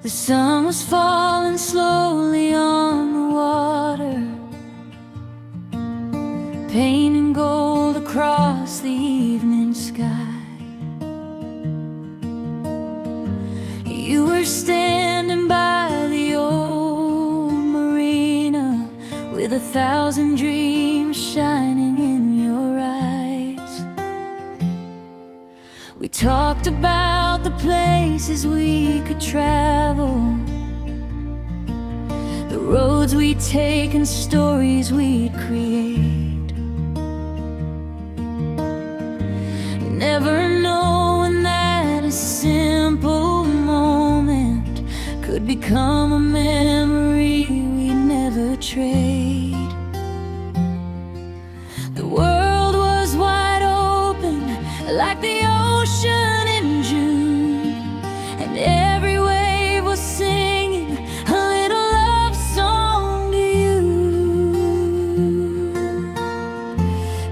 The sun was falling slowly on the water, painting gold across the evening sky. You were standing by the old marina with 1,000 dreams shining in your eyes. We talked about the places we could travel, the roads we'd take and stories we'd create. Never knowing that a simple moment could become a memory we'd never trade. The world was wide open like the ocean in June, and every wave was singing a little love song to you.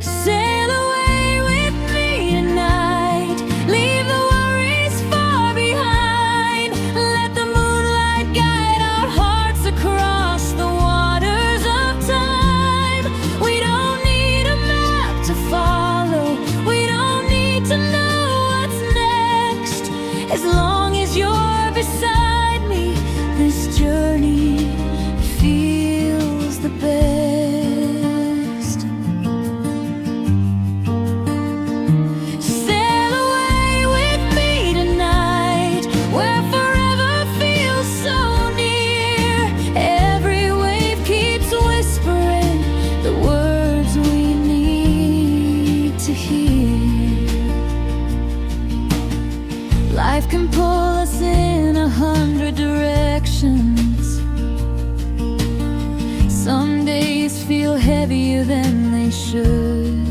Sail away with me tonight, leave the worries far behind, let the moonlight guide our hearts across the waters of time. We don't need a map to follow, we don't need to know what's next. As long as you're beside me, this journey feels the best. Sail away with me tonight, where forever feels so near. Every wave keeps whispering the words we need to hear. Life can pull us in 100 directions. Some days feel heavier than they should,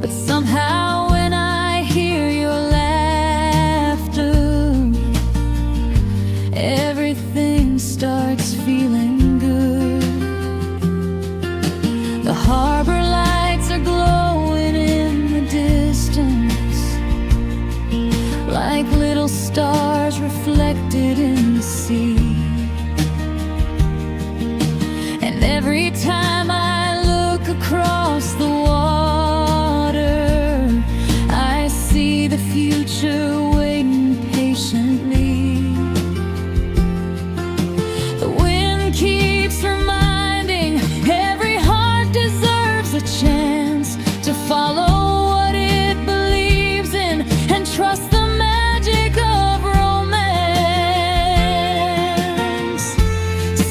but somehow when I hear your laughter, everything starts feeling good. The harbor lights are glowing in the distance, like little stars reflected in the sea. And every time I look across the water, I see the future waiting patiently. The wind keeps reminding every heart deserves a chance to follow what it believes in and trust the magic of romance.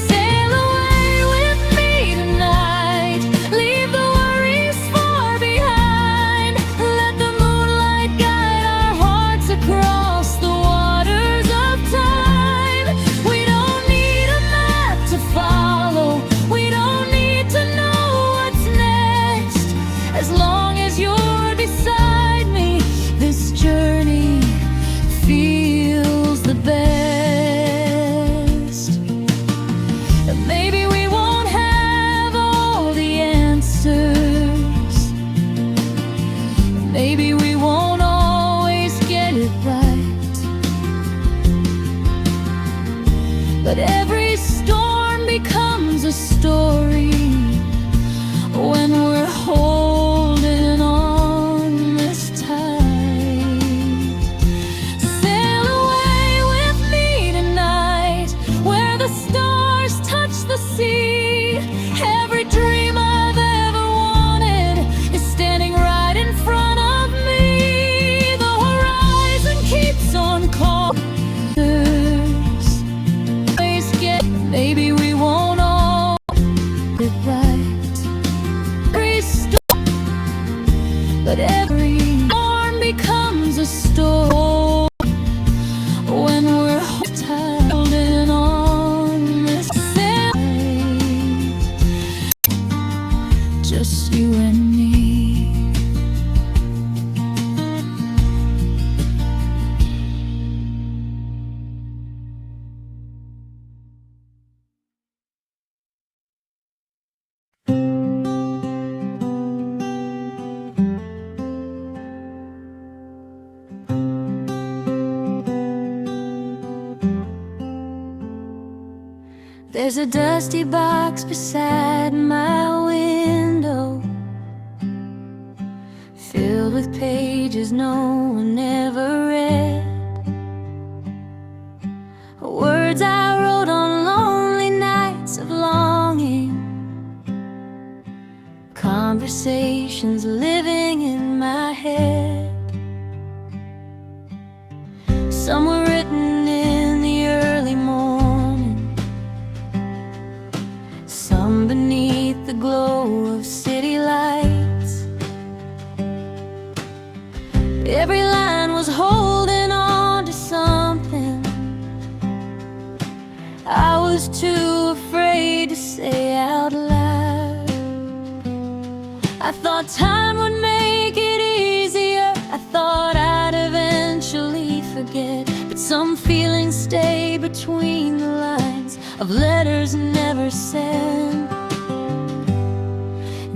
Sail away with me tonight, leave the worries far behind, let the moonlight guide our hearts across the waters of time. We don't need a map to follow, we don't need to know what's next. As long as you're beside me, this journey feels the best. Maybe we won't have all the answers, maybe we won't always get it right, but every storm becomes a story when we're holding on this tight. Sail away with me tonight, where the stars touch the sea. Every dream I've ever wanted is standing right in front of me. The horizon keeps on calling. Maybe we won't all get it right. Every storm There's a dusty box beside my window, filled with pages no one ever read. Words I wrote on lonely nights of longing, conversations living in my head. Some were written in the early morning, some beneath the glow of city lights. Every line was holding on to something I was too afraid to say out loud. I thought time would make it easier, I thought I'd eventually forget, but some feelings stay between the lines of letters never sent.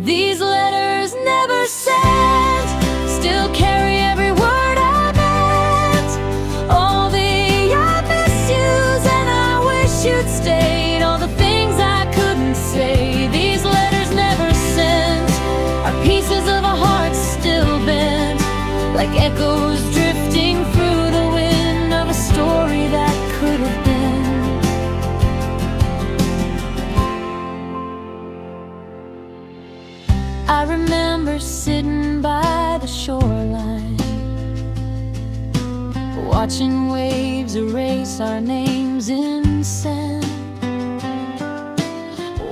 These letters never sent still carry every word I meant, all the I miss yous and I wish you'd stayed, all the things I couldn't say. These letters never sent are pieces of a heart still bent, like echoes drifting through the wind of a story that could have been. I remember sitting by the shoreline, watching waves erase our names in sand,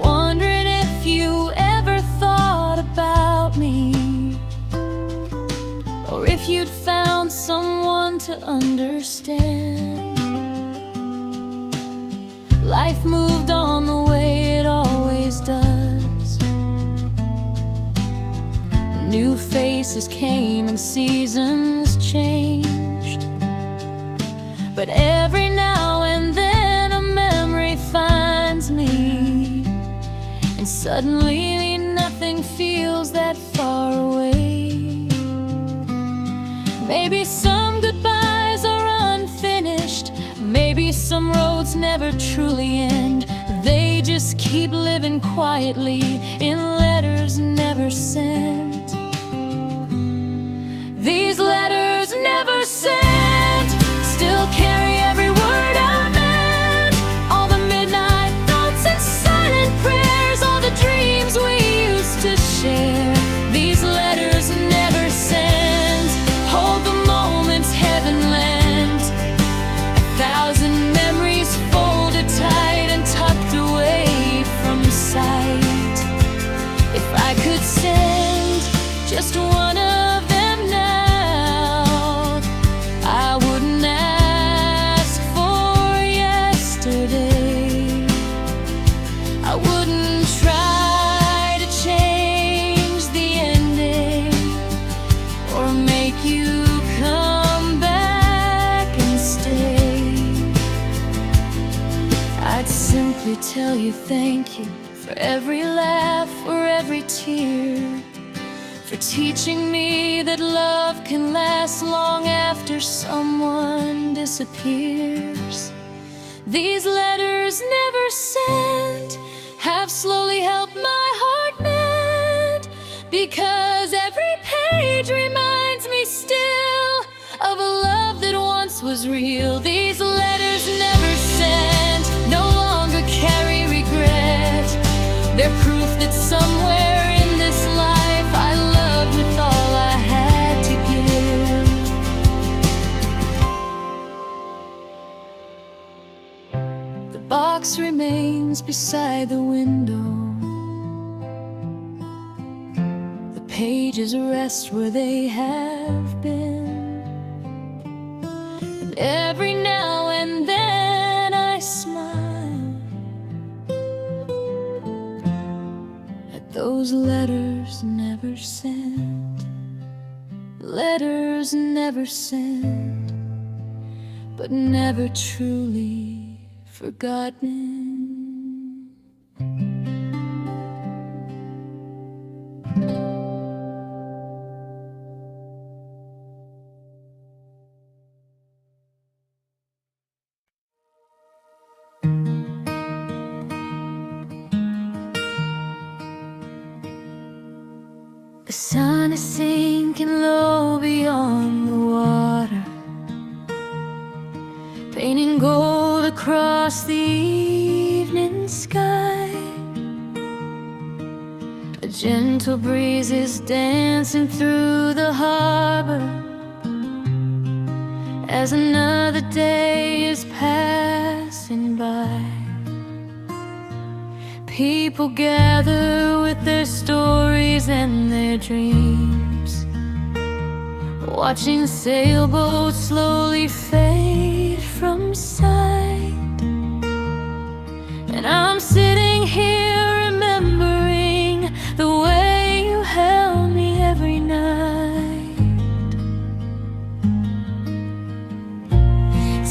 wondering if you ever thought about me, or if you'd found someone to understand. Life moved on the way it always does. New faces came and seasons changed, but every now and then a memory finds me, and suddenly nothing feels that far away. Maybe some goodbyes are unfinished, maybe some roads never truly end. They just keep living quietly in letters never sent. These letters never sent still carry every word I meant, all the midnight thoughts and silent prayers, all the dreams we used to share. These letters never sent hold the moments heaven lent, 1,000 memories folded tight and tucked away from sight. If I could send just one of them now, I wouldn't ask for yesterday. I wouldn't try to change the ending or make you come back and stay. I'd simply tell you thank you for every laugh or every tear, for teaching me that love can last long after someone disappears. These letters never sent have slowly helped my heart mend, because every page reminds me still of a love that once was real. These letters never sent no longer carry regret, they're proof that somewhere in this life I loved with all I had to give. The box remains beside the window, the pages rest where they have been, and every now and then I smile at those letters never sent. Letters never sent, but never truly forgotten. sun is sinking low beyond the water, painting gold across the evening sky. A gentle breeze is dancing through the harbor as another day is passing by. People gather with their stories and their dreams, watching sailboats slowly fade from sight. And I'm sitting here remembering the way you held me every night.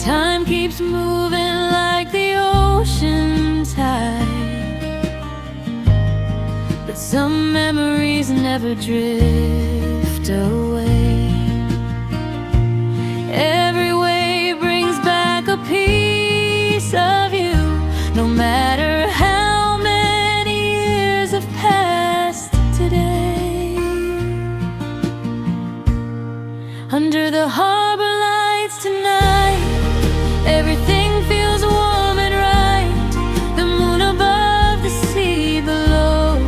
Time keeps moving like the ocean tide, but some memories never drift away. Every wave brings back a piece of you, no matter how many years have passed today. Under the harbor lights tonight, everything feels warm and right. The moon above, the sea below,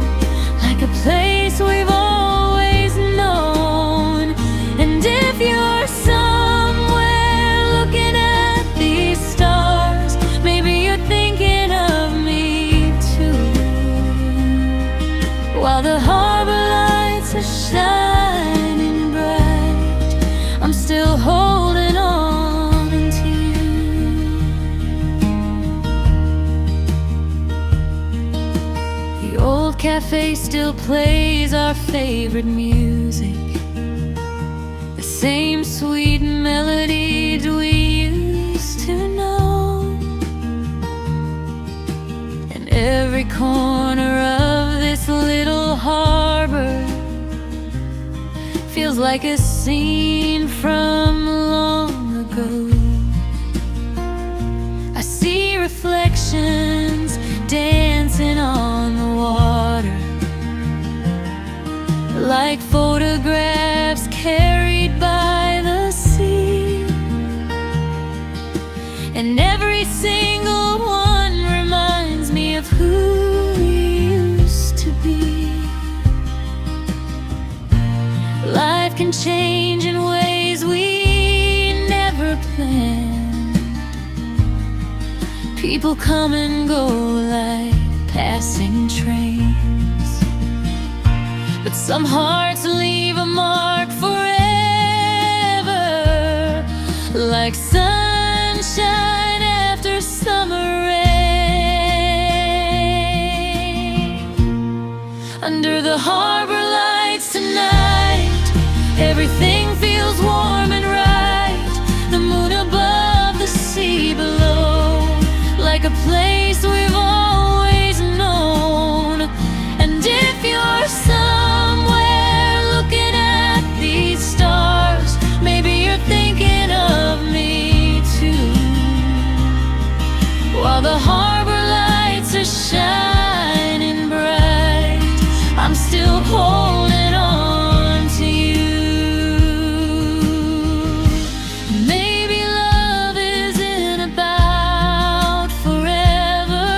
like a place we've always known. And if you're somewhere looking at these stars, maybe you're thinking of me too. While the harbor lights are shining bright, I'm still holding on to you. The old cafe still plays our favorite music, the same sweet melodies we used to know. And every corner of this little harbor feels like a scene from long ago. I see reflections dancing on the water, like photographs carried by the sea. And every single one reminds me of who we used to be. Life can change in ways we never planned. People come and go like passing trains, but some hearts leave a mark forever, like sunshine after summer rain. Under the harbor lights tonight, everything feels warm and right. The moon above, the sea below, like a place we've always known. And if you're somewhere looking at these stars, maybe you're thinking of me too. While the harbor lights are shining bright, I'm still holding on to you. Maybe love isn't about forever.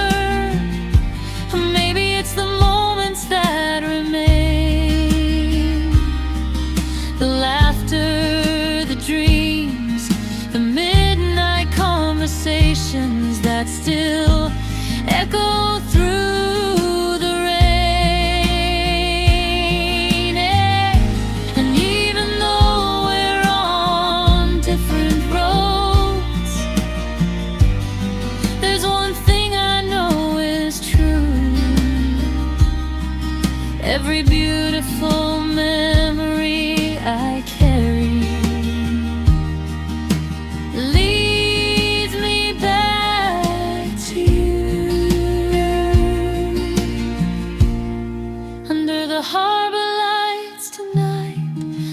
Maybe it's the moments that remain, the laughter, the dreams, the midnight conversations that still echo through the rain. And even though we're on different roads, there's one thing I know is true. Every beautiful memory I carry leads me back to you. Under the harbor lights tonight,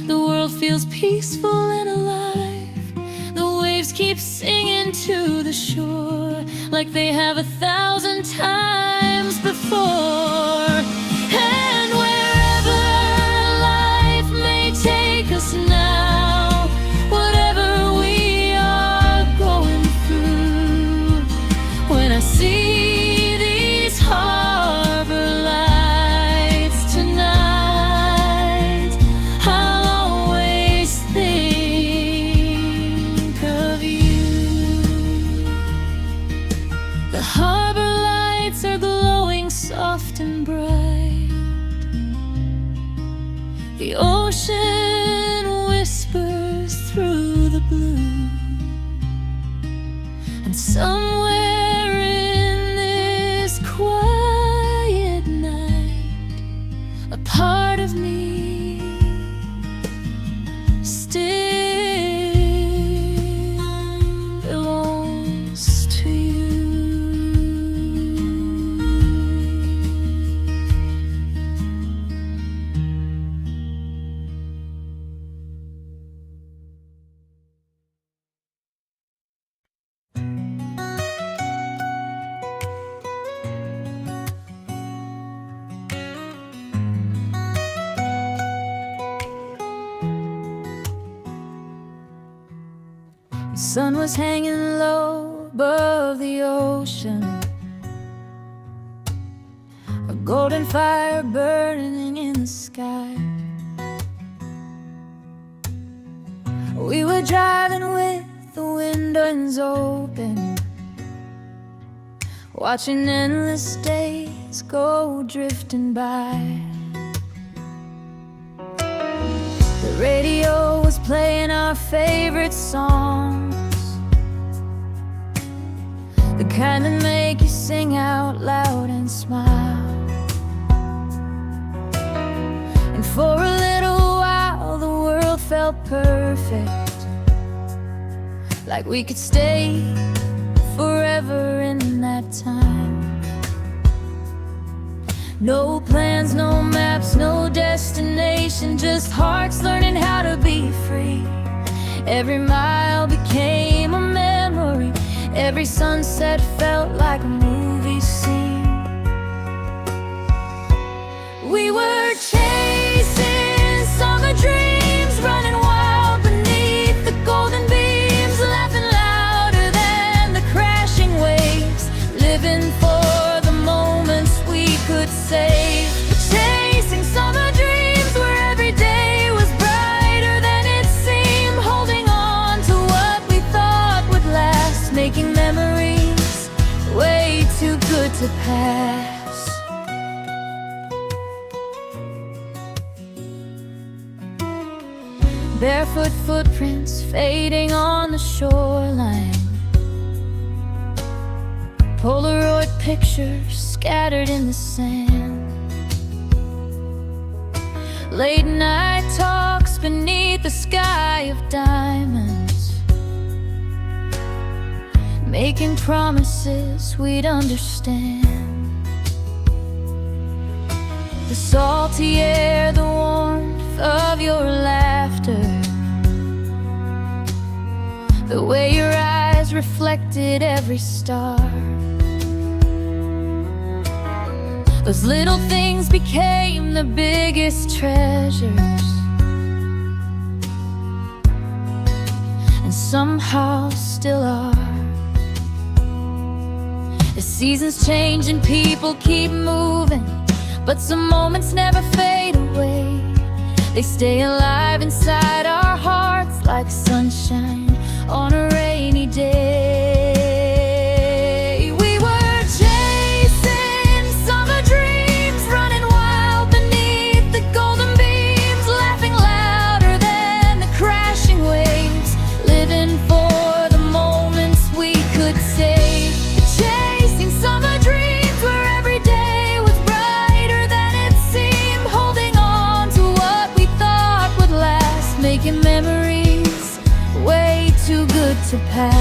the world feels peaceful and alive. The waves keep singing to the shore like they have 1,000 times before. And wherever life The harbor lights are glowing soft and bright. The ocean whispers through the blue. And somewhere in this quiet night, a part of me still belongs to you. The sun was hanging low above the ocean, a golden fire burning in the sky. We were driving with the windows open, watching endless days go drifting by. The radio was playing our favorite songs, the kind that make you sing out loud and smile. And for a little while the world felt perfect, like we could stay forever in that time. No plans, no maps, no destination, just hearts learning how to be free. Every mile became a memory, every sunset felt like a movie scene. We were chasing summer dreams, running wild beneath the golden beams, laughing louder than the crashing waves, living for the moments we could save. Chasing summer dreams where every day was brighter than it seemed, holding on to what we thought would last, making memories way too good to pass. Barefoot footprints fading on the shoreline, Polaroid pictures scattered in the sand, late night talks beneath the sky of diamonds, making promises we'd understand. The salty air, the warmth of your laughter, the way your eyes reflected every star. Those little things became the biggest treasures, and somehow still are. The seasons change and people keep moving, but some moments never fade away. They stay alive inside our hearts like sunshine on a rainy day. We were chasing summer dreams, running wild beneath the golden beams, laughing louder than the crashing waves, living for the moments we could save. Chasing summer dreams where every day was brighter than it seemed, holding on to what we thought would last, making memories way too good to pass.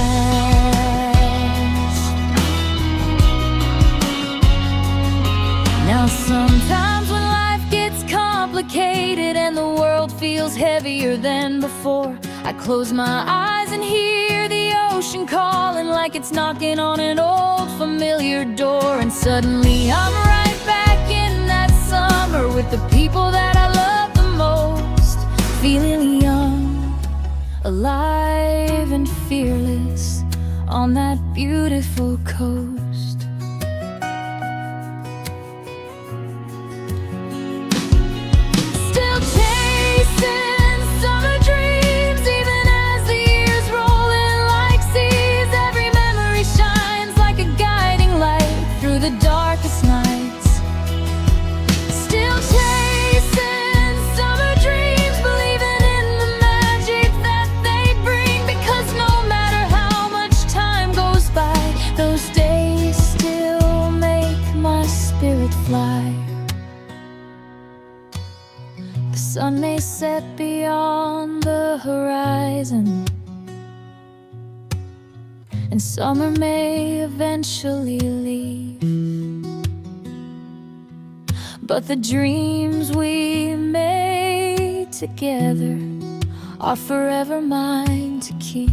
Now sometimes when life gets complicated and the world feels heavier than before, I close my eyes and hear the ocean calling like it's knocking on an old familiar door. And suddenly I'm right back in that summer with the people that I love the most, feeling young, alive and fearless on that beautiful coast. Still chasing summer dreams, even as the years roll in like seas. Every memory shines like a guiding fly. The sun may set beyond the horizon, and summer may eventually leave, but the dreams we made together are forever mine to keep.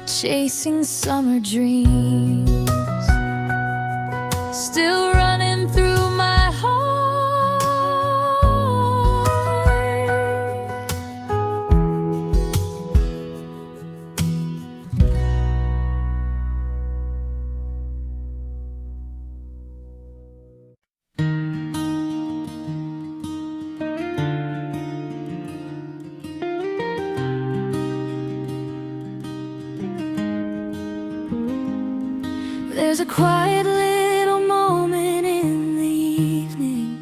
Chasing summer dreams, still running through my heart. There's a quiet little moment in the evening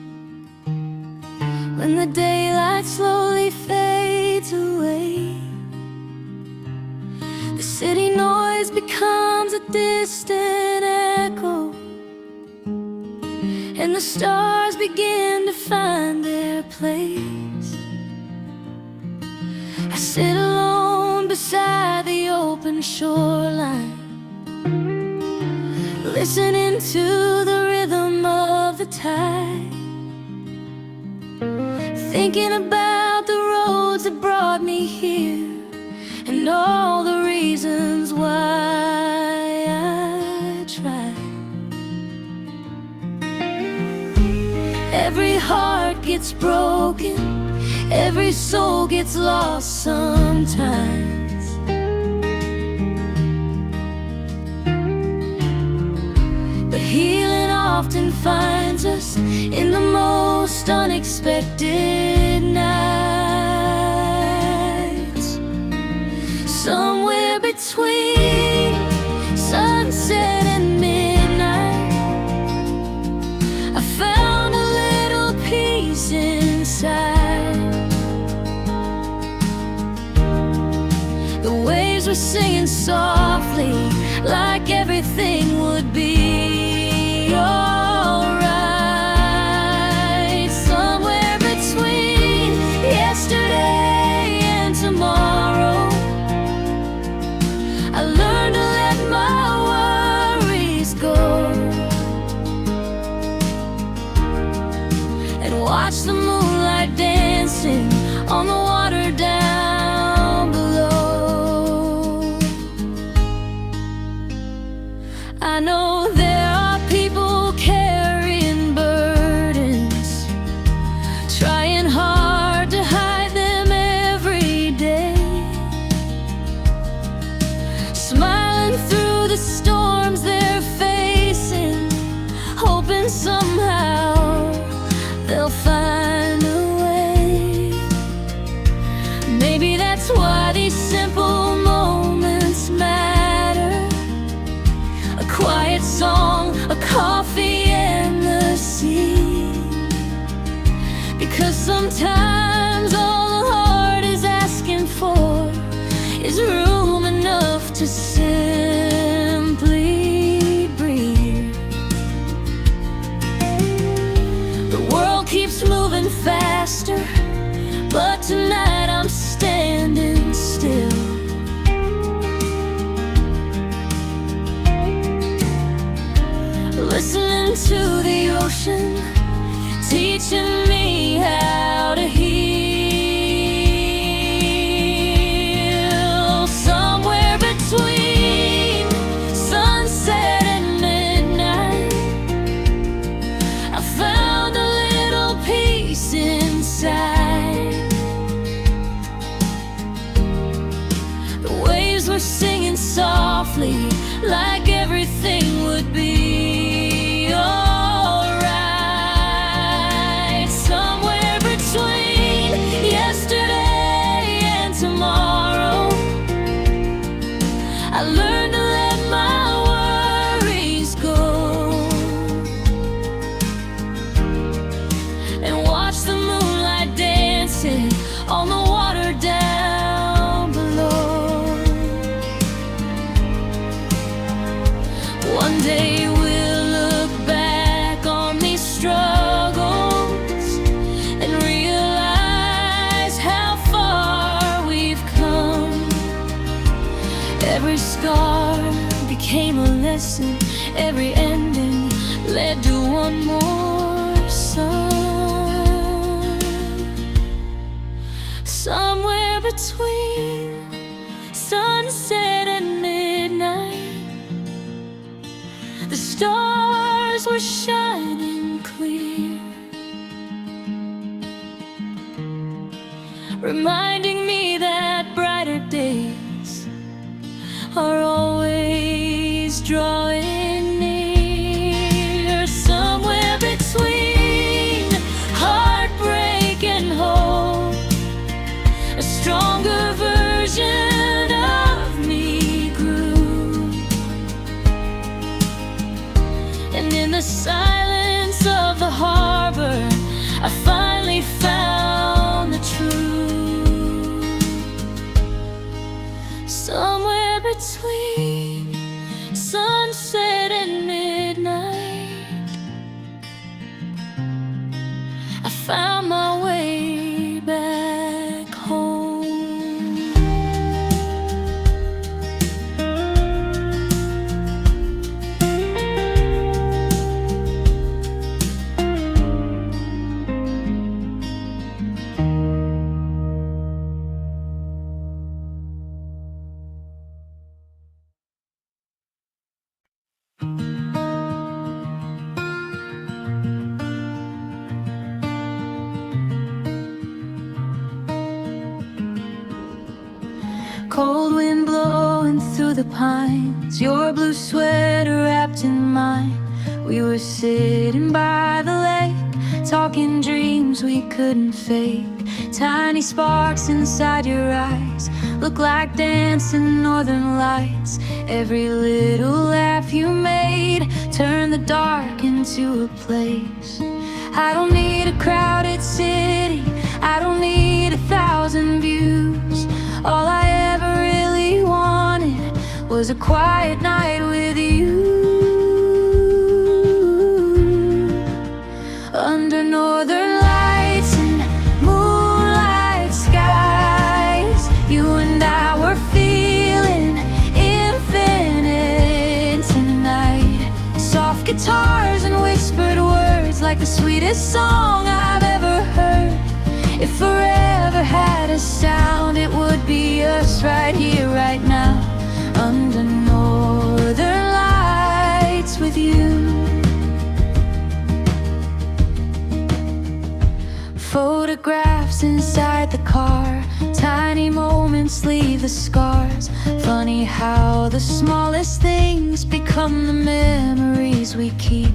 when the daylight slowly fades away. The city noise becomes a distant echo, and the stars begin to find their place. I sit alone beside the open shoreline, listening to the rhythm of the tide, thinking about the roads that brought me here and all the reasons why I tried. Every heart gets broken, every soul gets lost sometimes. Healing often finds us in the most unexpected nights. Somewhere between sunset and midnight, I found a little peace inside. The waves were singing softly, like everything would be alright. Somewhere between yesterday and tomorrow, I learned to let my worries go and watch the moonlight dancing on the water down below. I know there are people carrying burdens, trying hard to hide them every day, smiling through the storms they're facing, hoping somehow they'll find a way. Maybe that's why these simple moments matter. A quiet song, a coffee and the sea, because sometimes all the heart is asking for is room enough to simply breathe. The world keeps moving faster, but tonight I'm standing still, listening to the ocean, teaching me how to heal. Somewhere between sunset and midnight, I found a little peace inside. The waves were singing softly, like everything would be alright. Somewhere between yesterday and tomorrow, I learned to let my worries go and watch the moonlight dancing on the water down below. Someday we'll look back on these struggles and realize how far we've come. Every scar became a lesson, every ending led to one more sun. Somewhere between sunset and midnight, the stars were shining clear, reminding me that brighter days are always drawing near. Somewhere between heartbreak and hope, a stronger version of me grew. And in the silence of the harbor, I finally found the truth. Somewhere between sunset and midnight, I found my way back home. Cold wind blowing through the pines, your blue sweater wrapped in mine. We were sitting by the lake, talking dreams we couldn't fake. Tiny sparks inside your eyes look like dancing northern lights. Every little laugh you made turned the dark into a place. I don't need a crowded city, I don't need 1,000 views. All I ever really wanted was a quiet night with you. Under northern lights and moonlight skies, you and I were feeling infinite tonight. Soft guitars and whispered words like the sweetest song I've ever heard. If forever had a sound, it would be us right here, right now, under northern lights with you. Photographs inside the car, tiny moments leave the scars. Funny how the smallest things become the memories we keep.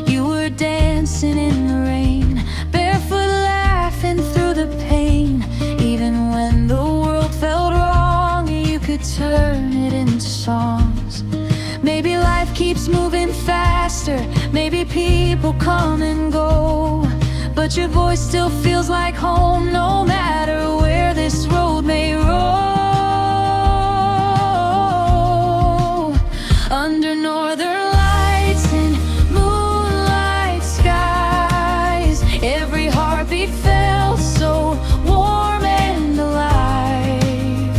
You were dancing in the rain, barefoot laughing through the pain. Even when the world felt wrong, you could turn it into songs. Maybe life keeps moving faster, maybe people come and go, but your voice still feels like home, no matter where this road may roll. Under northern lights and moonlight skies, every heartbeat felt so warm and alive.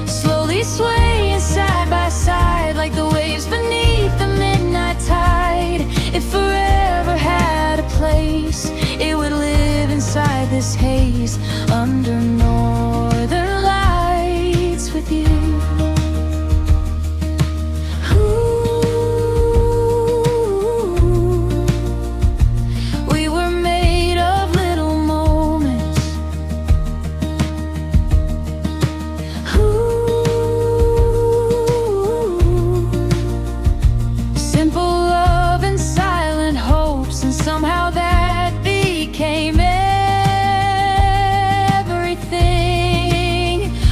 Slowly swaying side by side like the waves beneath the midnight tide. If forever had a place, it would live inside this haze, under northern lights with you. We were made of little moments. Simple love and silent hopes, and somehow that became everything.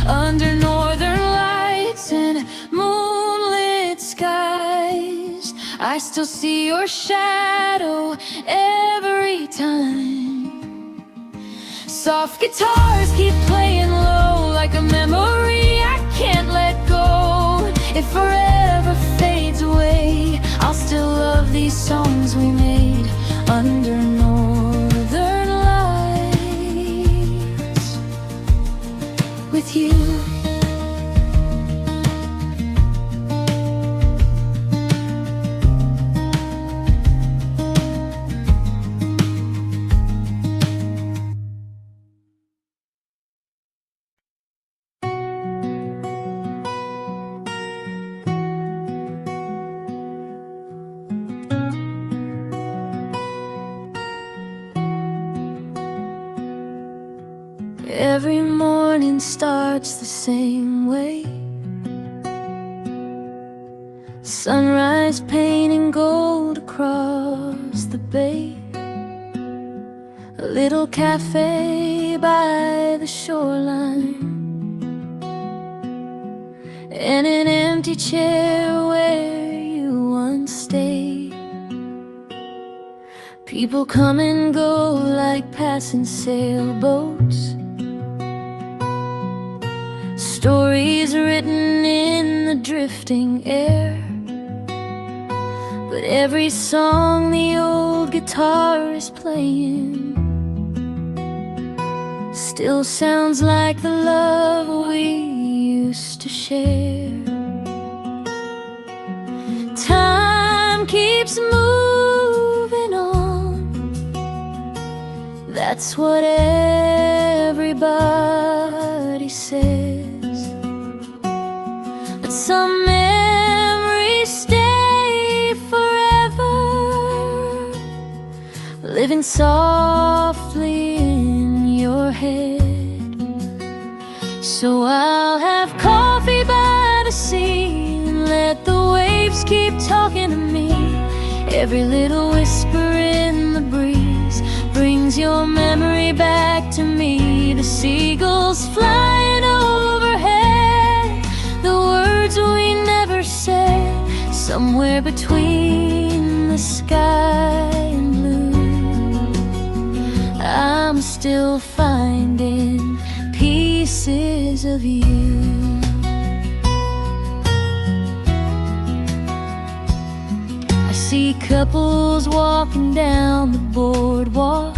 Under northern lights and moonlit skies, I still see your shadow every time. Soft guitars keep playing low like a memory I can't let go. If forever fades away, I'll songs we made under northern lights with you. Every morning starts the same way. Sunrise painting gold across the bay. A little cafe by the shoreline, and an empty chair where you once stayed. People come and go like passing sailboats, stories written in the drifting air. But every song the old guitar is playing still sounds like the love we used to share. Time keeps moving on, that's what everybody says. But some memories stay forever, living softly in your head. So I'll have coffee by the sea and let the waves keep talking to me. Every little whisper in the breeze brings your memory back to me. The seagulls flying overhead, the words we never said, somewhere between the sky and blue. I'm still finding pieces of you. I see couples walking down the boardwalk,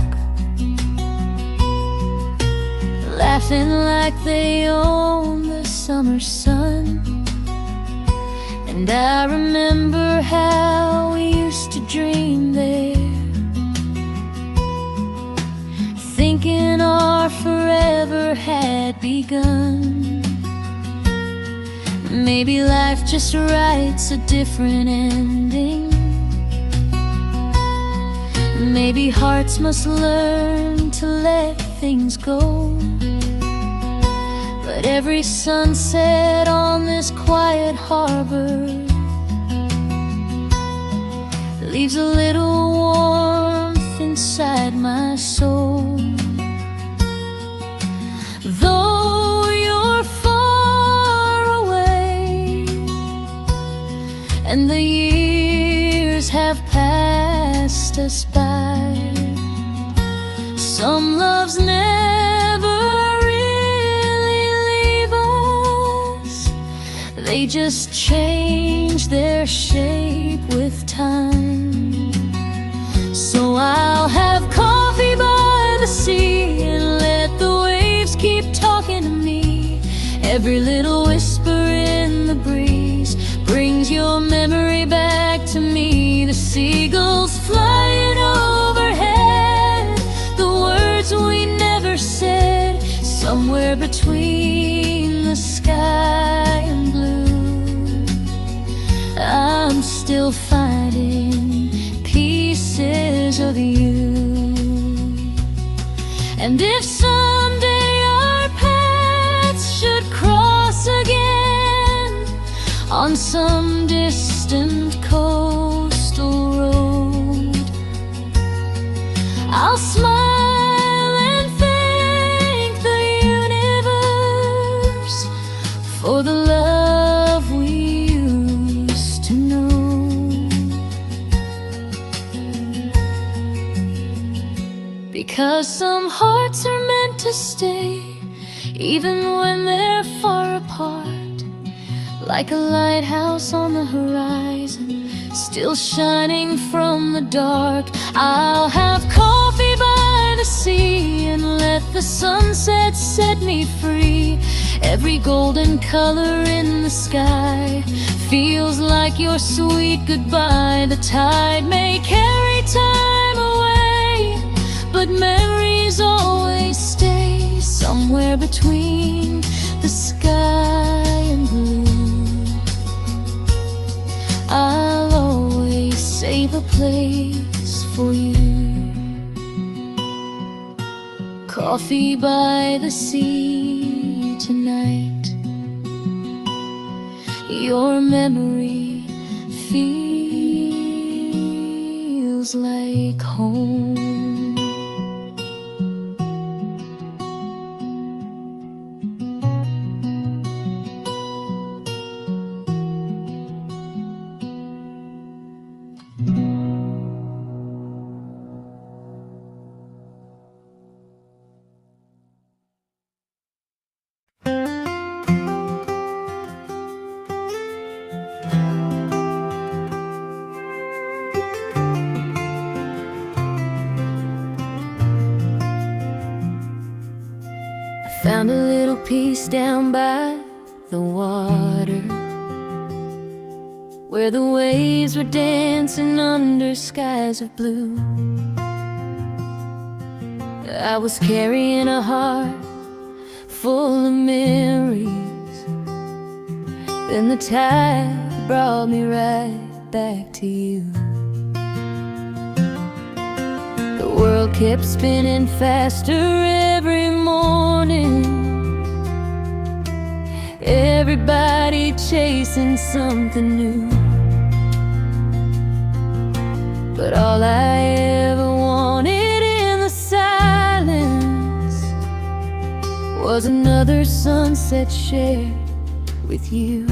laughing like they own the summer sun. And I remember how we used to dream there, thinking our forever had begun. Maybe life just writes a different ending. Maybe hearts must learn to let things go. But every sunset on this quiet harbor leaves a little warmth inside my soul. Though you're far away and the years have passed us by, some loves never really leave us. They just change their shape with time. So I'll have coffee by the sea and let the waves keep talking to me. Every little whisper in the breeze brings your memory back to me. The seagulls flying overhead, the words we never said, somewhere between the sky and blue. I'm still finding pieces of you. And if someday our paths should cross again on some distant coastal road, I'll smile and thank the universe for the love we used to know. Because some hearts are meant to stay even when they're far apart, like a lighthouse on the horizon, still shining from the dark. I'll have coffee by the sea and let the sunset set me free. Every golden color in the sky feels like your sweet goodbye. The tide may carry time away, but memories always stay somewhere between the sky and blue. I'll always save a place for you. Coffee by the sea tonight, your memory feels like home. Found a little piece down by the water, where the waves were dancing under skies of blue. I was carrying a heart full of memories, then the tide brought me right back to you. The world kept spinning faster every morning, everybody chasing something new. But all I ever wanted in the silence was another sunset shared with you.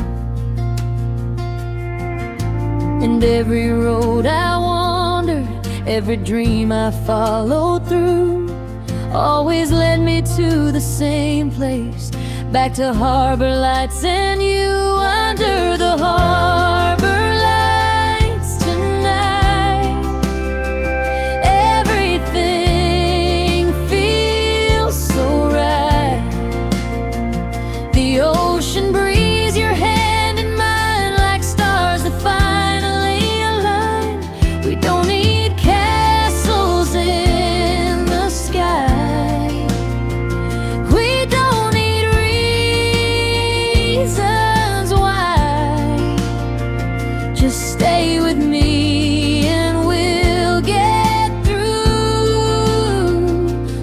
And every road I wandered, every dream I followed through, always led me to the same place, back to harbor lights and you. Under the harbor lights tonight, everything feels so right. The ocean breeze, your hand in mine, like stars that finally align. We don't need castles in the sky, we don't need reasons why. Just stay with me and we'll get through.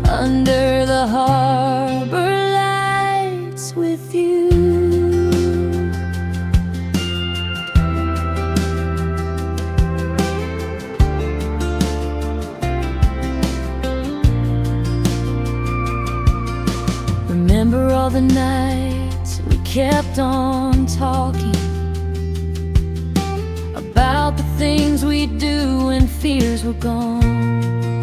Under the harbor lights with you. Remember all the nights we kept on talking about the things we'd do when fears were gone.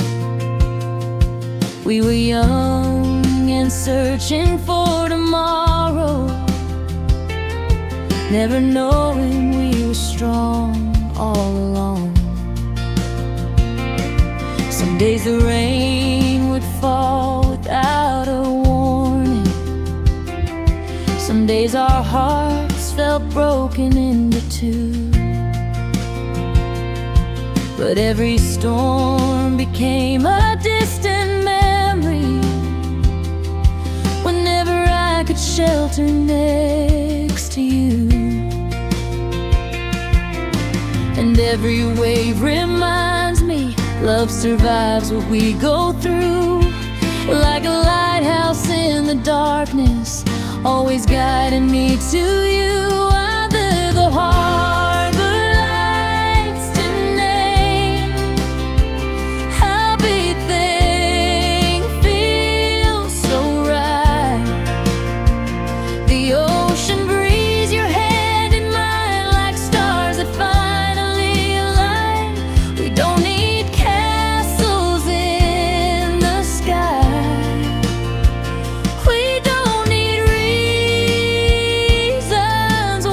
We were young and searching for tomorrow, never knowing we were strong all along. Some days the rain would fall without a warning, some days our hearts felt broken into two. But every storm became a distant memory whenever I could shelter next to you. And every wave reminds me love survives what we go through, like a lighthouse in the darkness, always guiding me to you. Under the harbor lights tonight, everything feels so right. The ocean breeze, your hand in mine, like stars that finally align. We don't need castles in the sky, we don't need reasons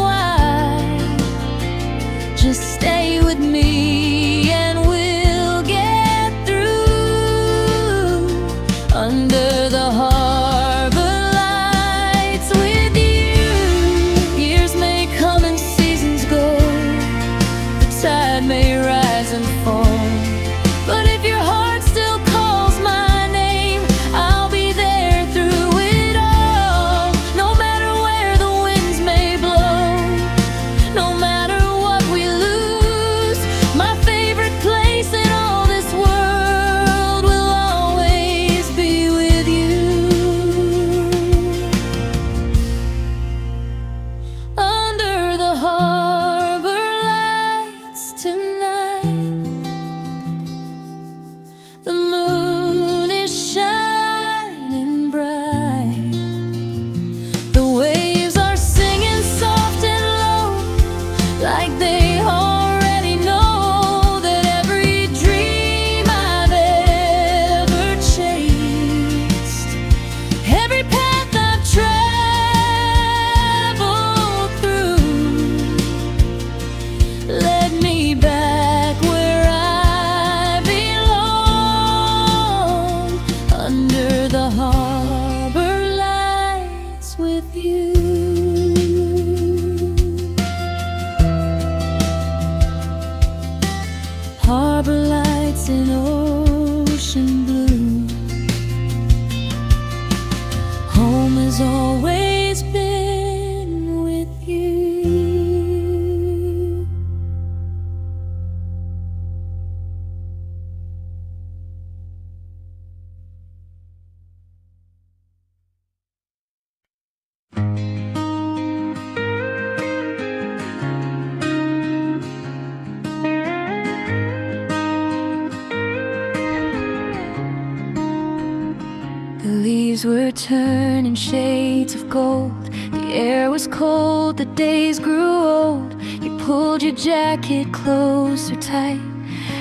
Leaves were turning shades of gold. The air was cold, the days grew old. You pulled your jacket closer tight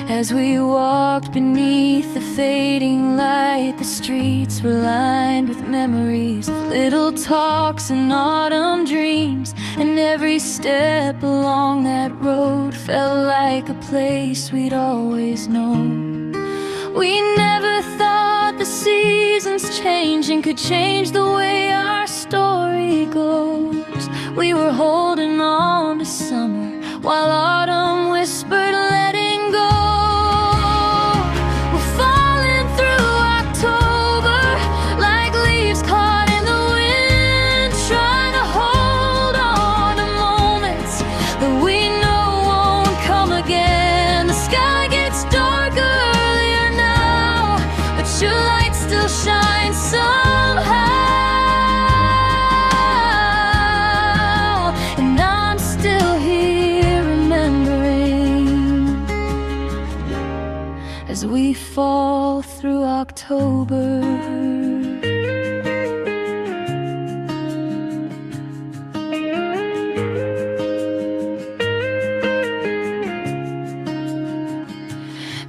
as we walked beneath the fading light. The streets were lined with memories of little talks and autumn dreams, and every step along that road felt like a place we'd always known. We never thought the seasons changing could change the way our story goes. We were holding on to summer while autumn whispered letting go. We're falling through October like leaves caught in the wind, trying to hold on to moments that we know won't come again. The sky gets darker earlier now, but your light still shines somehow. And I'm still here remembering as we fall through October.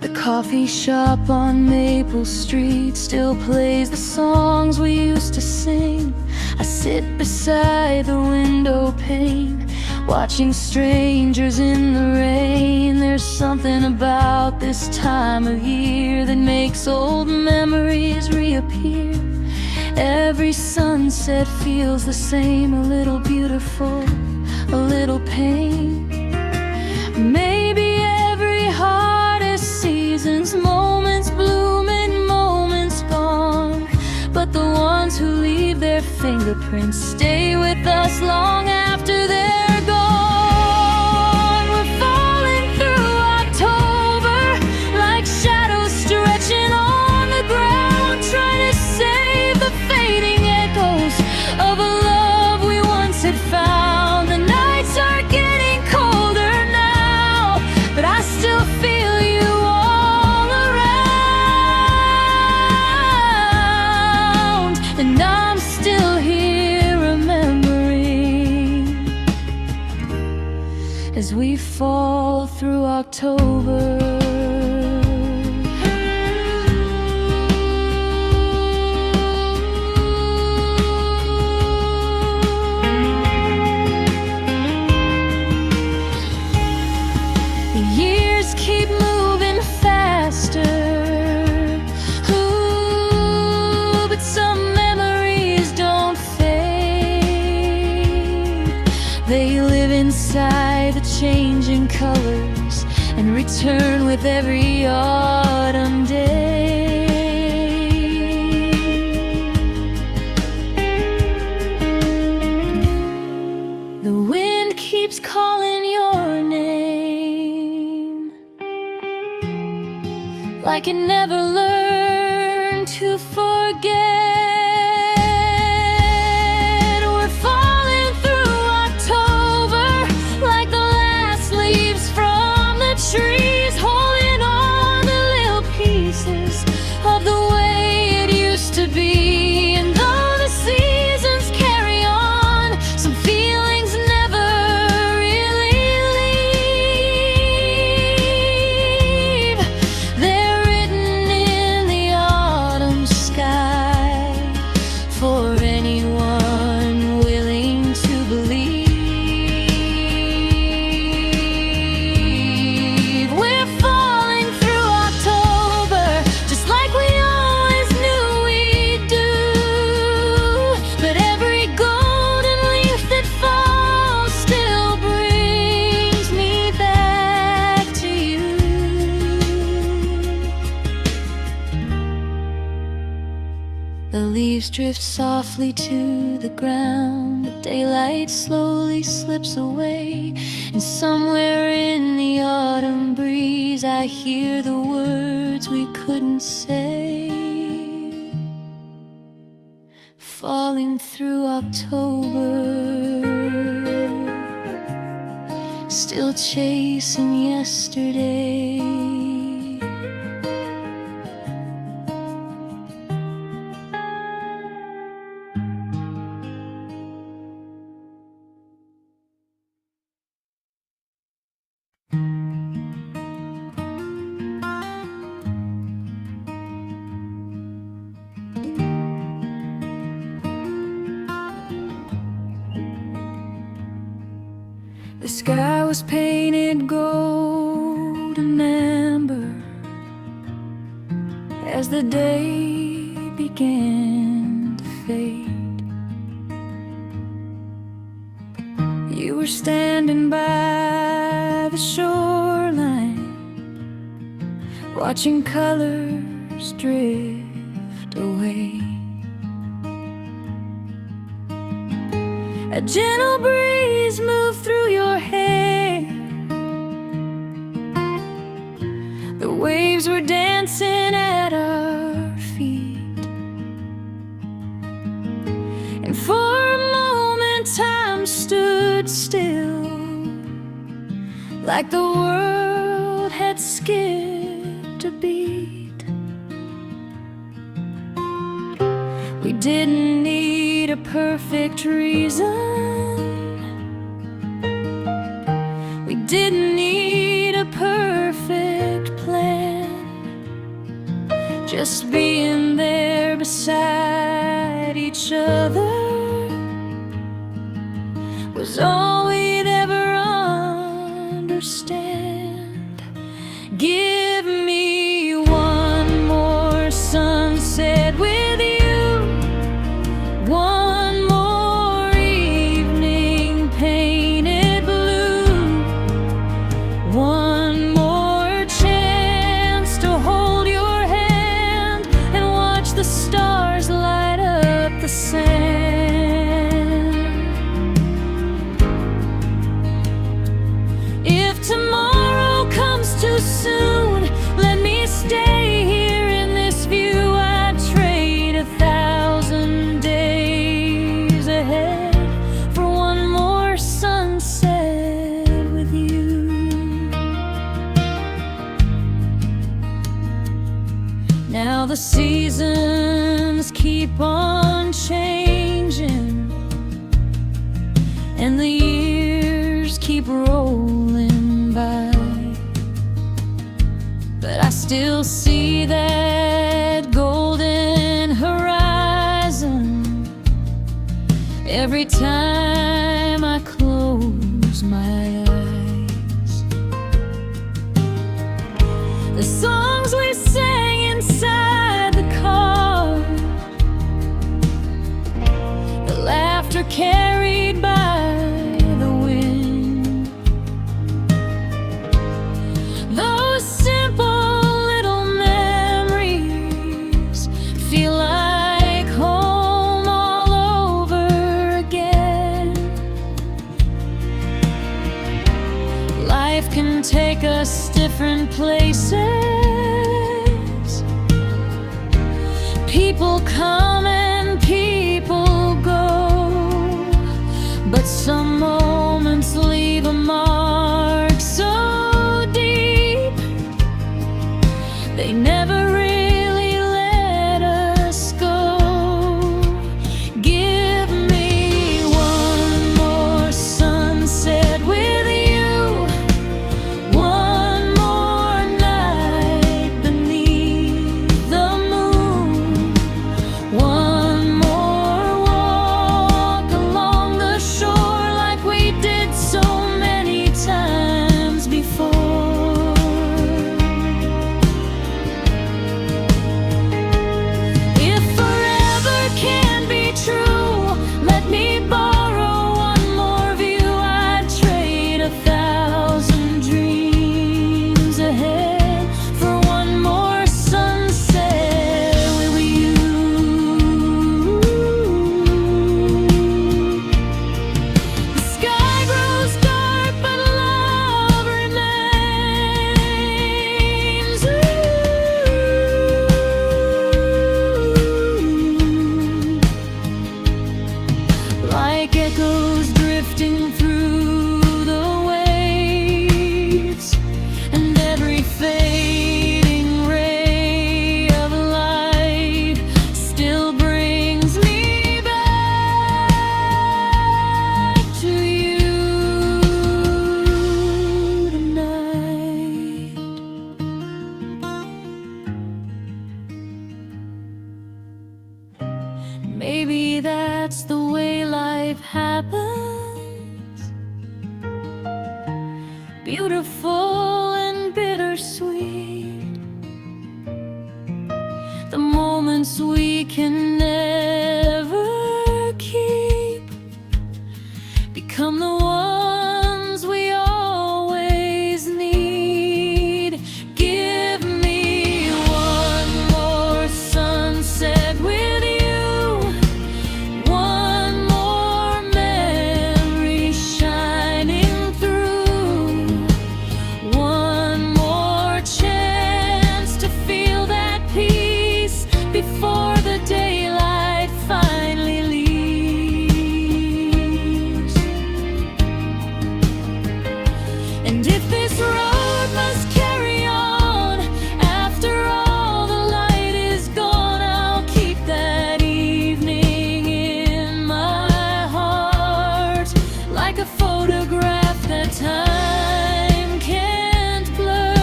The coffee shop on Maple Street still plays the songs we used to sing. I sit beside the window pane, watching strangers in the rain. There's something about this time of year that makes old memories reappear. Every sunset feels the same, a little beautiful, a little pain. Maybe every hardest season's moments bloom and moments gone, but the ones who leave their fingerprints stay with us long after they're gone. We're falling through October like shadows stretching on the ground, trying to save the fading echoes of a love we once had found. The nights are getting colder now, but I still feel you all around. And I'm still here remembering as we fall through October. The years keep moving faster, ooh, but some memories don't fade. They live inside the changing colors and return with every autumn day. The wind keeps calling your name like it never learned to forget. We're falling through October like the last leaves from the trees, holding on to little pieces of the way it used to be. And though the seasons carry on, some feelings never really leave. They're written in the autumn sky for anyone willing to believe. We're falling through October just like we always knew we'd do, but every golden leaf that falls still brings me back to you. The leaves drift softly to the ground, the daylight slowly slips away, and somewhere in the autumn breeze I hear the words we couldn't say. Falling through October, still chasing yesterday. The sky was painted gold and amber as the day began to fade. You were standing by the shoreline, watching colors drift away. A gentle breeze moved through your hair. The waves were dancing at our feet, and for a moment time stood still, like the world had skipped a beat. We didn't need a perfect reason, we didn't need a perfect plan. Just being there beside each other was all we'd ever understand. Give me one more sunset with you, one more evening painted blue, one more chance to hold your hand and watch the stars light up the sand. If tomorrow comes too soon, let me stay here in this view. I'd trade 1,000 days ahead for one more sunset with you. Now the seasons keep on changing, and the years keep rolling by, but I still see that golden horizon every time I close my eyes. The songs we sang inside the car, the laughter carried by the wind, those simple little memories feel like home all over again. Life can take us different places, people come and people go, but some moments leave a mark so deep, they never really let us go. Give me one more sunset with you, one more night beneath the moon, one beautiful and bittersweet. The moments we can never keep become the ones we always need. Give me one more sunset with you, one more memory shining through, one more chance to feel that peace before the daylight finally leaves. And if this road must carry on, after all the light is gone, I'll keep that evening in my heart, like a photograph that time can't blur.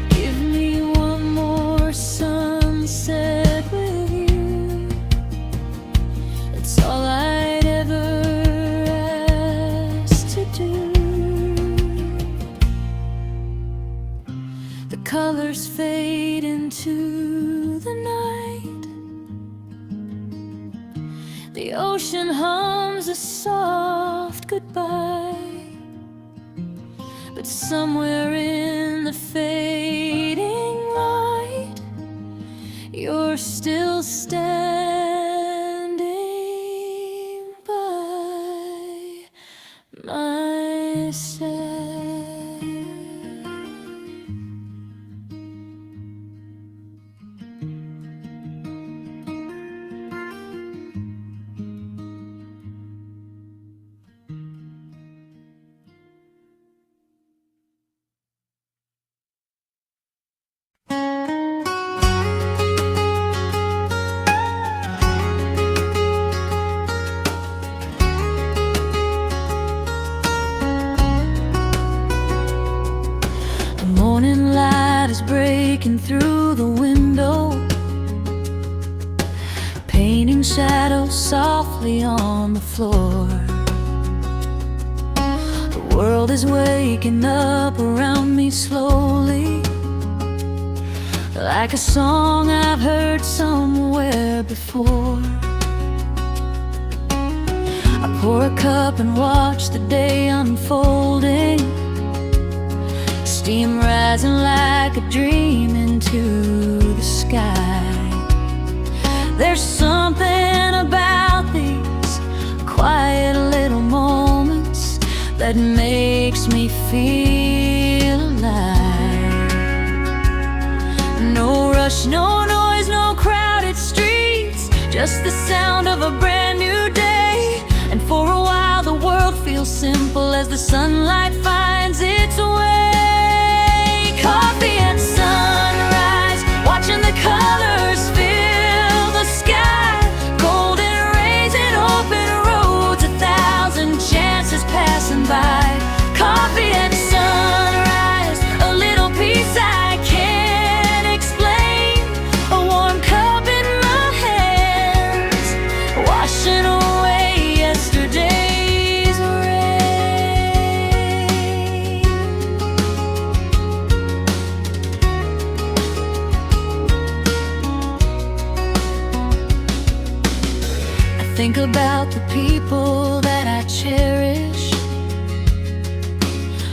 Give me one more sunset with you. It's all I'd ever ask to do. The colors fade into the night. The ocean hums a soft goodbye. But somewhere in the fading light, you're still standing by my side. The morning light is breaking through the window, painting shadows softly on the floor. The world is waking up around me slowly, like a song I've heard somewhere before. I pour a cup and watch the day unfolding, steam rising like a dream into the sky. There's something about these quiet little moments that makes me feel alive. No rush, no noise, no crowded streets, just the sound of a brand new day. And for a while the world feels simple as the sunlight finds its way. Coffee and sunrise, watching the colors fill the sky. Golden rays and open roads, 1,000 chances passing by. Coffee and sunrise, a little peace I can't explain. A warm cup in my hands, washing away yesterday's rain. I think about the people that I cherish,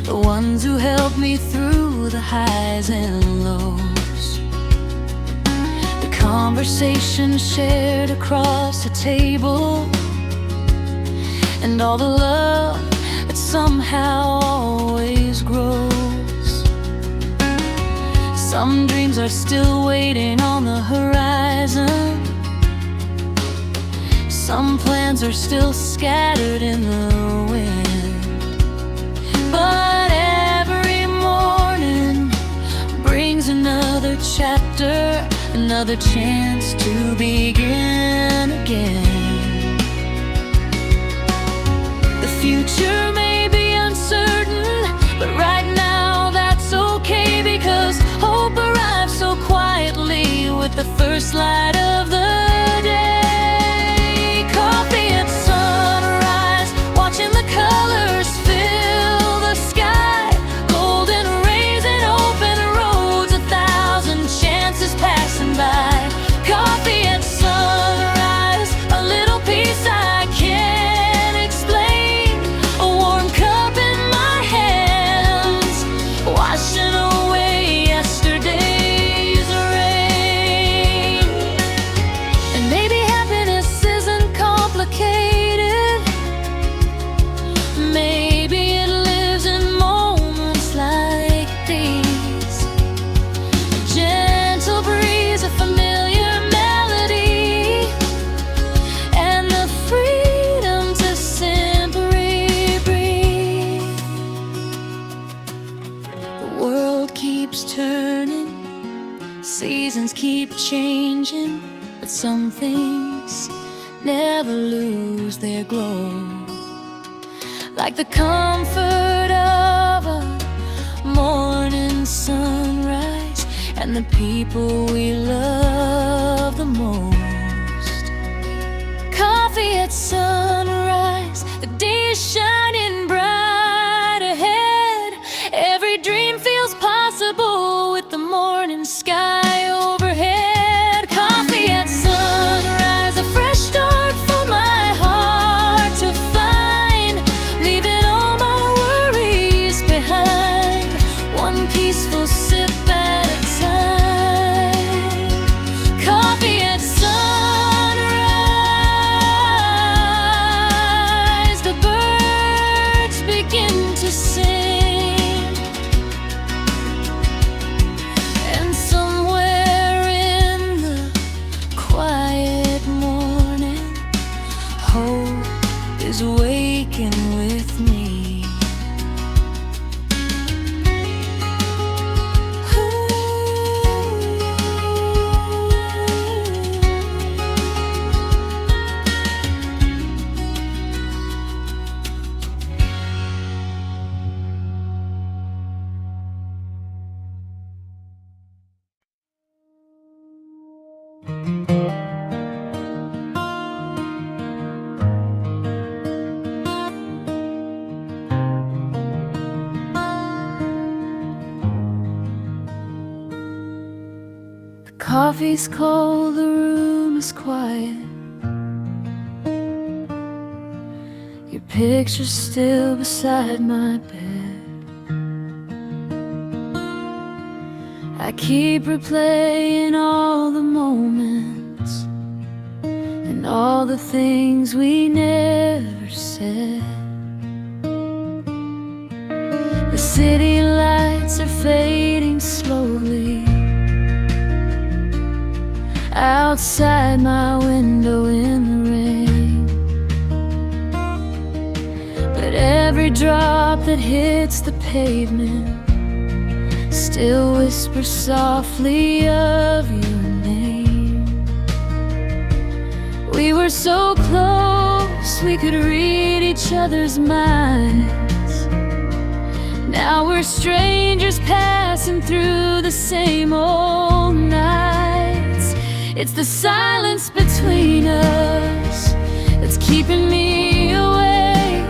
the ones who helped me through the highs and lows, the conversations shared across the table, and all the love that somehow always grows. Some dreams are still waiting on the horizon, some plans are still scattered in the wind. But every morning brings another chapter, another chance to begin again. The future may be uncertain, but right now that's okay, because hope arrives so quietly with the first light of the day. Coffee at sunrise, watching the colors changing, but some things never lose their glow. Like the comfort of a morning sunrise and the people we love the most. Coffee at sunrise, the day is shining bright ahead. Every dream feels possible with the morning sky overhead. Coffee at sunrise, a fresh start for my heart to find, leaving all my worries behind, one peaceful sip at a time. Coffee at sunrise, the birds begin to sing, and somewhere in the quiet morning, hope is waking with me. Coffee's cold, the room is quiet. Your picture's still beside my bed. I keep replaying all the moments and all the things we never said. The city lights are fading slowly outside my window in the rain, but every drop that hits the pavement still whispers softly of your name. We were so close, we could read each other's minds. Now we're strangers passing through the same old nights. It's the silence between us that's keeping me awake.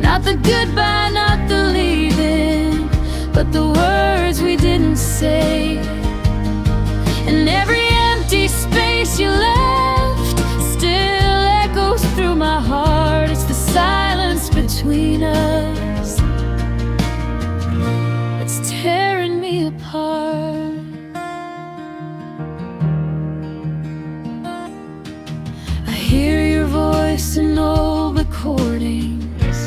Not the goodbye, not the leaving, but the words we didn't say. And every empty space you left still echoes through my heart. It's the silence between us that's tearing me apart. Hear your voice in old recordings,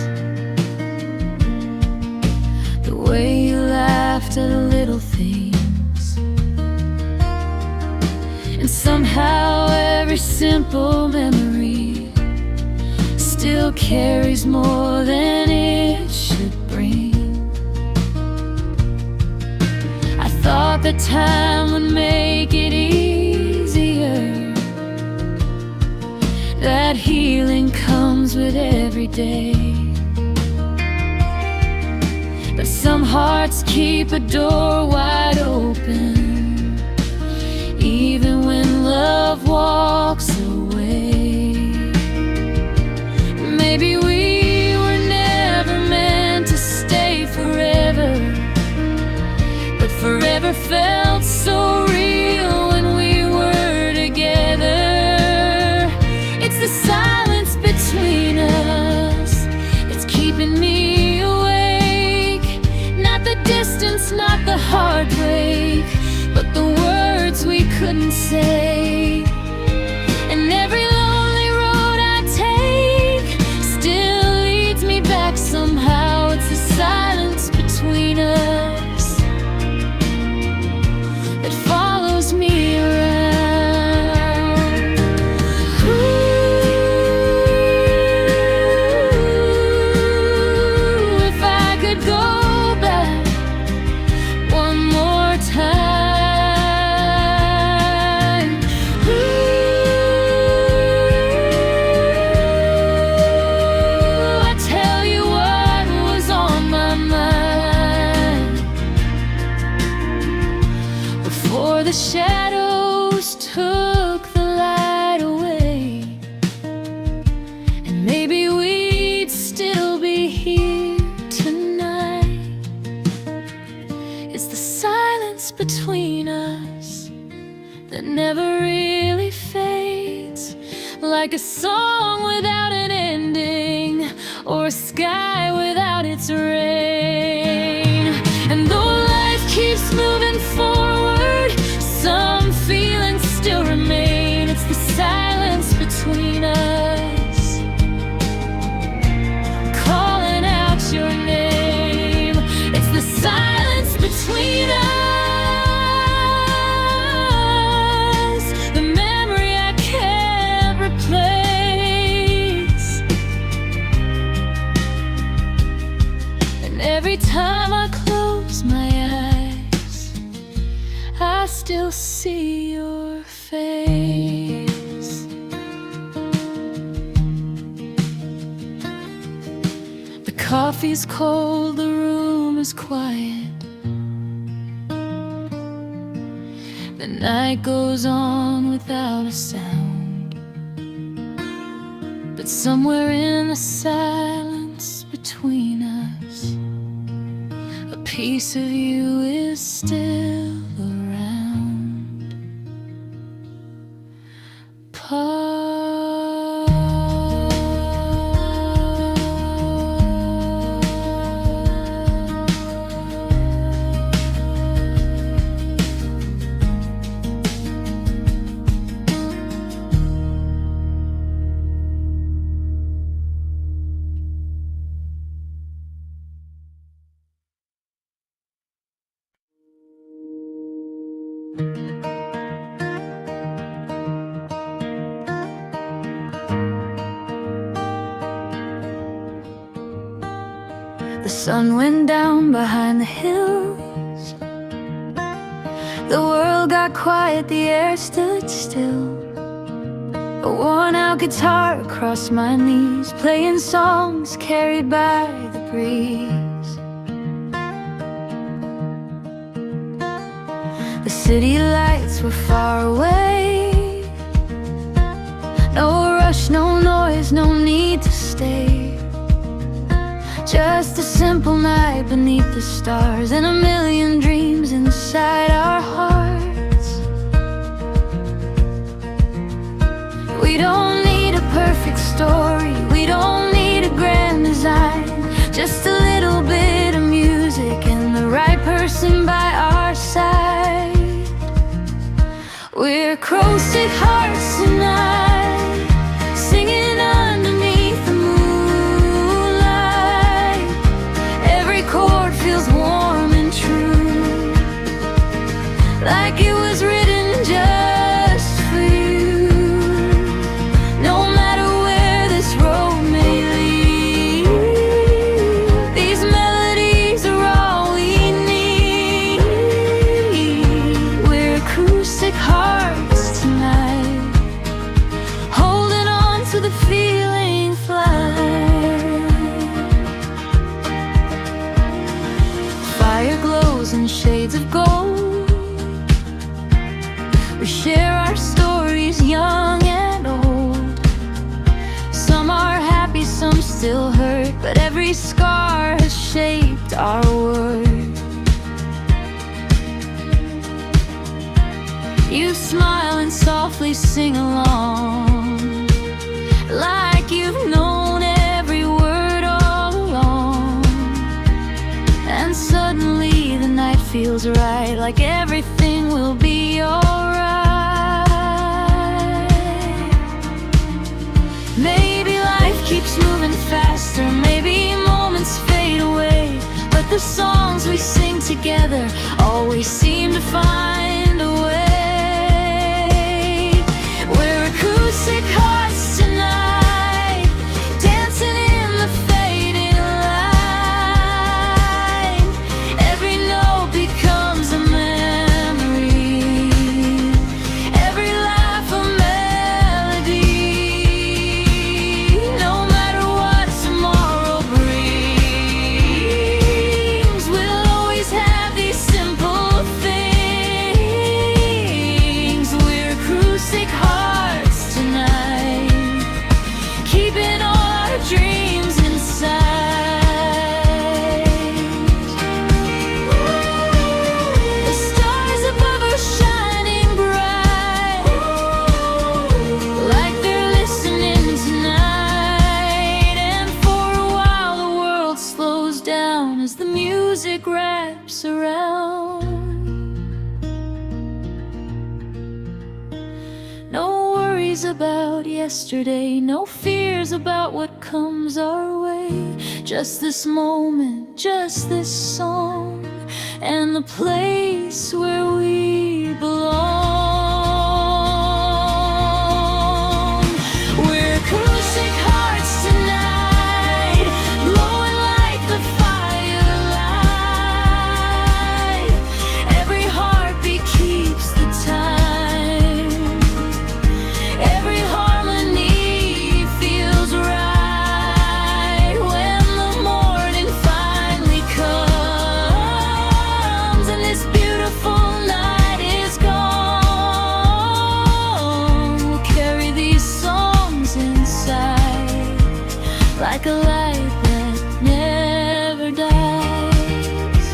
the way you laughed at little things, and somehow every simple memory still carries more than it should bring. I thought that time would make it easier, that healing comes with every day. But some hearts keep a door wide open, even when love walks away. Maybe we were never meant to stay forever, but forever felt so real when we were together. The silence between us, it's keeping me awake. Not the distance, not the heartbreak, but the words we couldn't say. And every lonely road I take still leads me back somehow. It's the silence between us that follows me around. Go back one more time. here tonight. It's the silence between us that never really fades, like a song without an ending, or a sky without its rain. And though life keeps moving forward, some feelings still remain. It's the silence between us, calling out your name. It's the silence between us, the memory I can't replace. And every time I close my eyes, I still see your face. The coffee's cold, the room is quiet. The night goes on without a sound, but somewhere in the silence between us, a piece of you is still around. The sun went down behind the hills. The world got quiet, the air stood still. A worn-out guitar across my knees, playing songs carried by the breeze. The city lights were far away. No rush, no noise, no need to stay. Just a simple night beneath the stars, and a million dreams inside our hearts. We don't need a perfect story, we don't need a grand design. Just a little bit of music and the right person by our side. We're acoustic hearts tonight, singing underneath the moonlight. Every chord feels warm and true, like it was written just for you. No matter where this road may lead, these melodies are all we need. We're acoustic hearts tonight, holding on to the feeling flight. Fire glows in shades of gold. We share our stories, young and old. Some are happy, some still hurt, but every scar has shaped our world. You smile and softly sing along, like you've known every word all along. And suddenly the night feels right, like everything will be alright. Maybe life keeps moving faster, maybe moments fade away, but the songs we sing together always seem to find a way. We're acoustic hearts tonight, dancing in the fading light. Every note becomes a memory, every laugh a melody. No matter what tomorrow brings, we'll always have these simple things. down as the music wraps around. No worries about yesterday, no fears about what comes our way. Just this moment, just this song, and the place where we belong. We're acoustic hearts tonight, glowing like the firelight. Every heartbeat keeps the time, every harmony feels right. When the morning finally comes and this beautiful night is gone, we'll carry these songs inside like a light that never dies.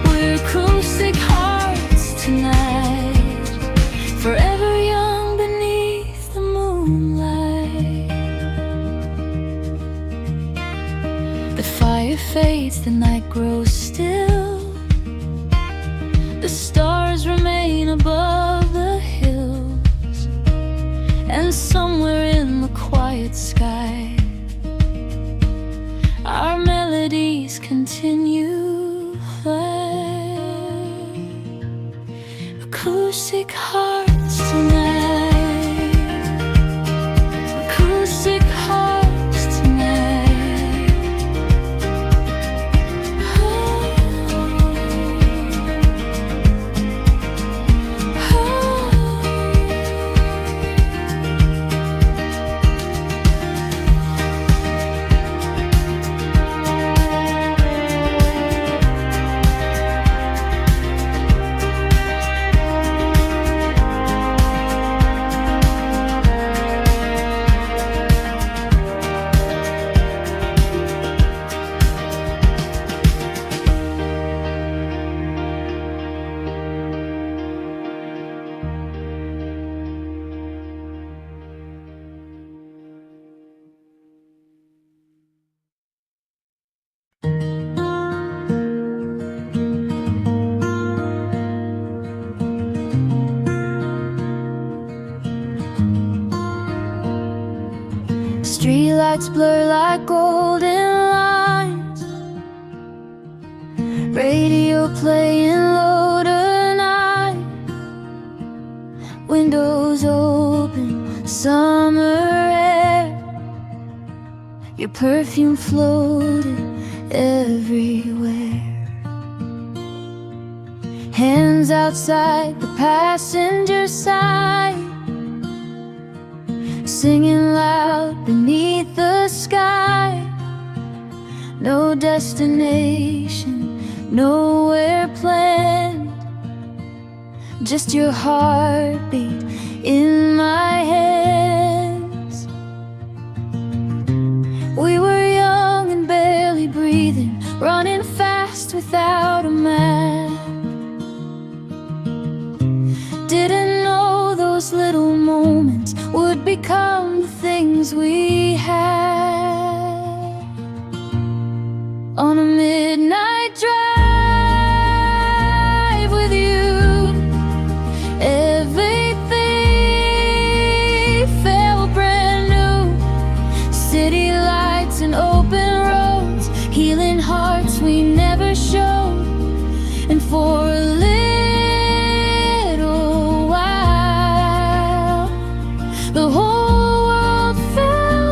We're acoustic hearts tonight, forever young beneath the moonlight. The fire fades, the night grows still, the stars remain above the hills, and somewhere in the quiet sky our melodies continue flying. Acoustic hearts tonight, acoustic hearts tonight. Streetlights blur like golden lines, radio playing low tonight, windows open, summer air, your perfume floated everywhere. Hands outside the passenger side, singing loud beneath the sky. No destination, nowhere planned, just your heartbeat in my hands. We were young and barely breathing, running fast without a map. Didn't know those little moments would become the things we had. On a midnight drive with you, everything felt brand new. City lights and open roads, healing hearts we never showed. And for a little while, the whole world felt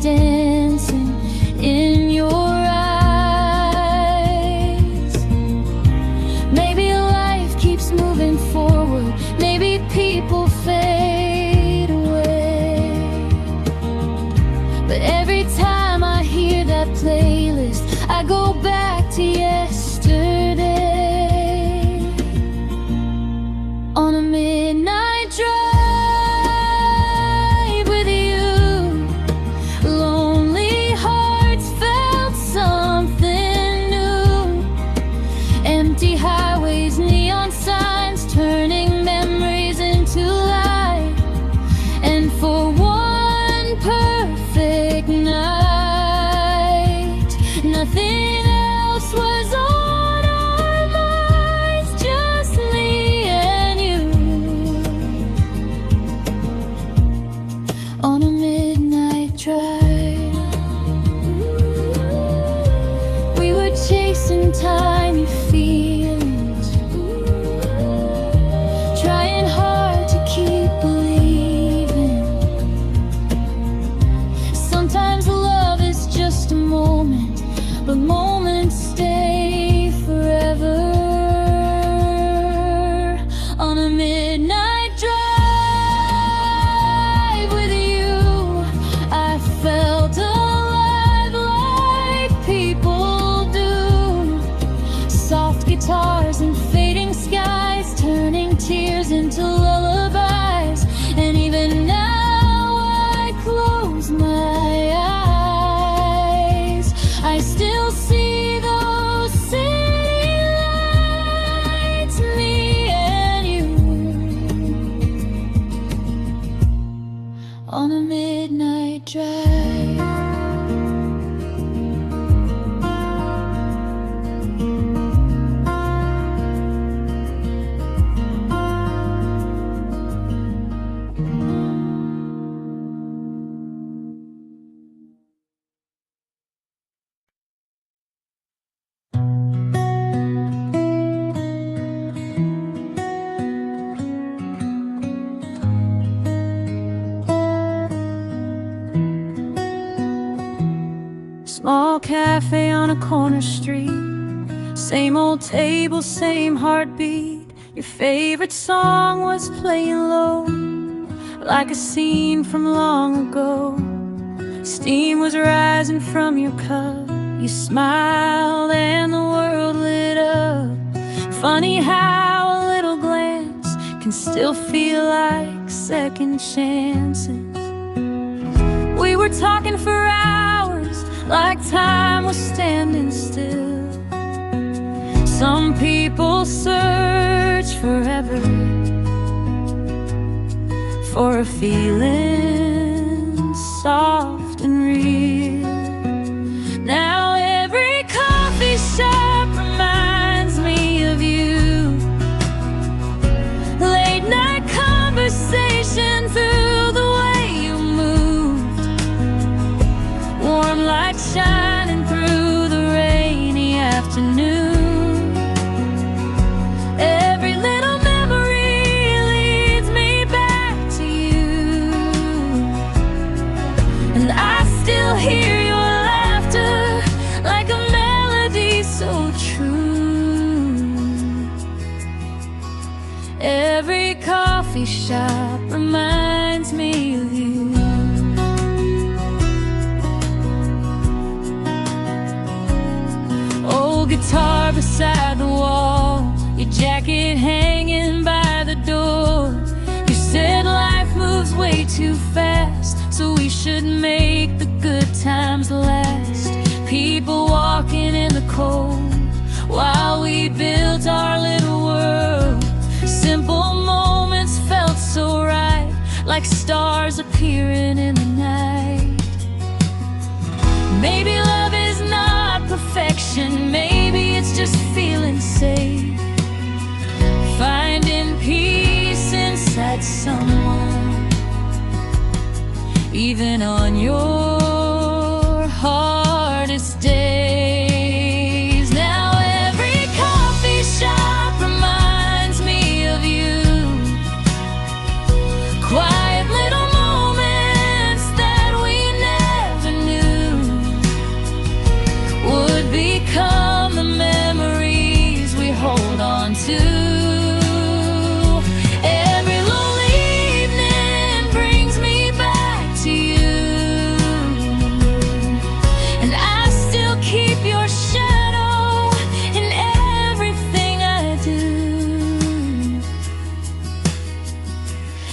dancing in your eyes. Maybe life keeps moving forward, maybe people fade away, but every time I hear that playlist, I go back to yesterday. On a midnight drive with you, lonely hearts felt something new. Empty highways, neon signs, turning memories into light. And for one perfect night, nothing else was on our minds, just me and you. On a midnight drive, we were chasing tiny feelings, trying hard to keep believing. Sometimes love is just a moment, but moments stay forever. On a midnight drive with you, I felt alive like people do. Soft guitars and fading skies, turning tears into lullabies. And even now I close my eyes, I still see those city lights, me and you. On a midnight drive. Small cafe on a corner street, same old table, same heartbeat. Your favorite song was playing low, like a scene from long ago. Steam was rising from your cup, you smiled and the world lit up. Funny how a little glance can still feel like second chances. We were talking for hours, like time was standing still. Some people search forever for a feeling soft and real. Now every coffee shop reminds me of you. Late night conversation through the way you moved. Warm light shining through the rainy afternoon. Every little memory leads me back to you, and I still hear your laughter like a melody so true. Every coffee shop reminds me of you. Old guitar beside the wall, your jacket hanging by the door. You said life moves way too fast, so we should make the good times last. People walking in the cold while we built our little world. Simple moments felt so right, like stars appearing in the night. Maybe love is not perfection, maybe it's just feeling safe, finding peace inside someone, even on your hardest days. Now every coffee shop reminds me of you. Quiet little moments that we never too. Every lonely evening brings me back to you, and I still keep your shadow in everything I do.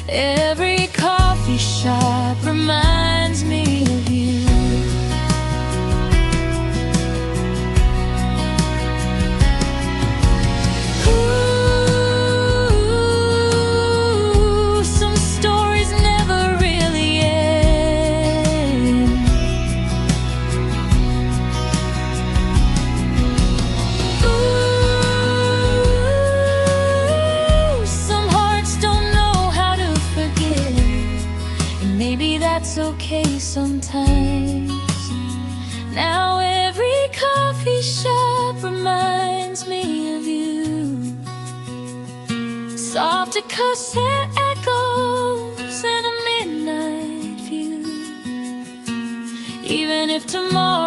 Every coffee shop reminds me of you. Ooh, some stories never really end. Ooh, some hearts don't know how to forget, and maybe that's okay sometimes. Now every coffee shop reminds me of you. Soft acoustic echoes and a midnight view. Even if tomorrow